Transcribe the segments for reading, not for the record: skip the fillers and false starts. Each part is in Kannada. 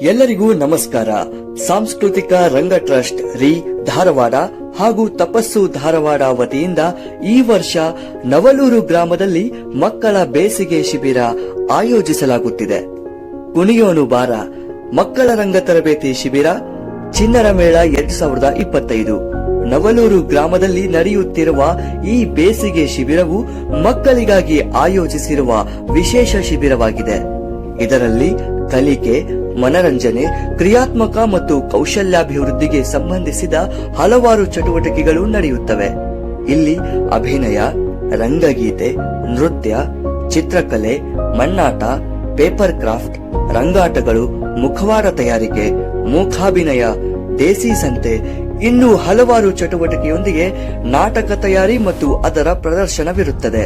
ಎಲ್ಲರಿಗೂ ನಮಸ್ಕಾರ. ಸಾಂಸ್ಕೃತಿಕ ರಂಗ ಟ್ರಸ್ಟ್ ಧಾರವಾಡ ಹಾಗೂ ತಪಸ್ಸು ಧಾರವಾಡ ವತಿಯಿಂದ ಈ ವರ್ಷ ನವಲೂರು ಗ್ರಾಮದಲ್ಲಿ ಮಕ್ಕಳ ಬೇಸಿಗೆ ಶಿಬಿರ ಆಯೋಜಿಸಲಾಗುತ್ತಿದೆ. ಕುಣಿಯೋನು ಬಾರ ಮಕ್ಕಳ ರಂಗ ತರಬೇತಿ ಶಿಬಿರ ಚಿನ್ನರ ಮೇಳ 2025 ನವಲೂರು ಗ್ರಾಮದಲ್ಲಿ ನಡೆಯುತ್ತಿರುವ ಈ ಬೇಸಿಗೆ ಶಿಬಿರವು ಮಕ್ಕಳಿಗಾಗಿ ಆಯೋಜಿಸಿರುವ ವಿಶೇಷ ಶಿಬಿರವಾಗಿದೆ. ಇದರಲ್ಲಿ ಕಲಿಕೆ, ಮನರಂಜನೆ, ಕ್ರಿಯಾತ್ಮಕ ಮತ್ತು ಕೌಶಲ್ಯಾಭಿವೃದ್ಧಿಗೆ ಸಂಬಂಧಿಸಿದ ಹಲವಾರು ಚಟುವಟಿಕೆಗಳು ನಡೆಯುತ್ತವೆ. ಇಲ್ಲಿ ಅಭಿನಯ, ರಂಗಗೀತೆ, ನೃತ್ಯ, ಚಿತ್ರಕಲೆ, ಮಣ್ಣಾಟ, ಪೇಪರ್ ಕ್ರಾಫ್ಟ್, ರಂಗಾಟಗಳು, ಮುಖವಾಡ ತಯಾರಿಕೆ, ಮೂಕಾಭಿನಯ, ದೇಸಿ ಸಂತೆ ಇನ್ನೂ ಹಲವಾರು ಚಟುವಟಿಕೆಯೊಂದಿಗೆ ನಾಟಕ ತಯಾರಿ ಮತ್ತು ಅದರ ಪ್ರದರ್ಶನವಿರುತ್ತದೆ.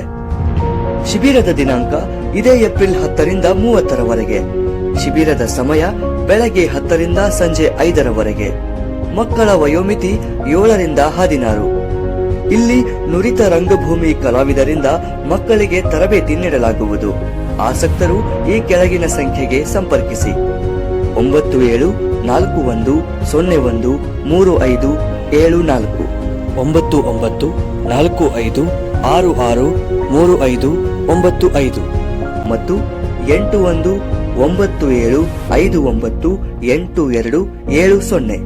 ಶಿಬಿರದ ದಿನಾಂಕ ಇದೇ ಏಪ್ರಿಲ್ 10ರಿಂದ 30ರವರೆಗೆ. ಶಿಬಿರದ ಸಮಯ ಬೆಳಗ್ಗೆ 10ರಿಂದ ಸಂಜೆ 5ರವರೆಗೆ. ಮಕ್ಕಳ ವಯೋಮಿತಿ 7ರಿಂದ 16. ಇಲ್ಲಿ ನುರಿತ ರಂಗಭೂಮಿ ಕಲಾವಿದರಿಂದ ಮಕ್ಕಳಿಗೆ ತರಬೇತಿ ನೀಡಲಾಗುವುದು. ಆಸಕ್ತರು ಈ ಕೆಳಗಿನ ಸಂಖ್ಯೆಗೆ ಸಂಪರ್ಕಿಸಿ: 9774013574 9945663595 ಮತ್ತು 8197598270.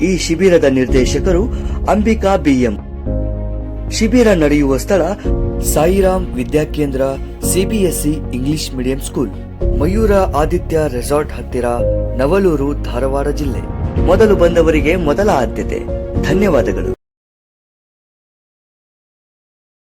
ಈ ಶಿಬಿರದ ನಿರ್ದೇಶಕರು ಅಂಬಿಕಾ BM. ಶಿಬಿರ ನಡೆಯುವ ಸ್ಥಳ Sairam Vidyakendra CBSE English medium school, Mayura Aditya resort ಹತ್ತಿರ, ನವಲೂರು, ಧಾರವಾಡ ಜಿಲ್ಲೆ. ಮೊದಲು ಬಂದವರಿಗೆ ಮೊದಲ ಆದ್ಯತೆ. ಧನ್ಯವಾದಗಳು.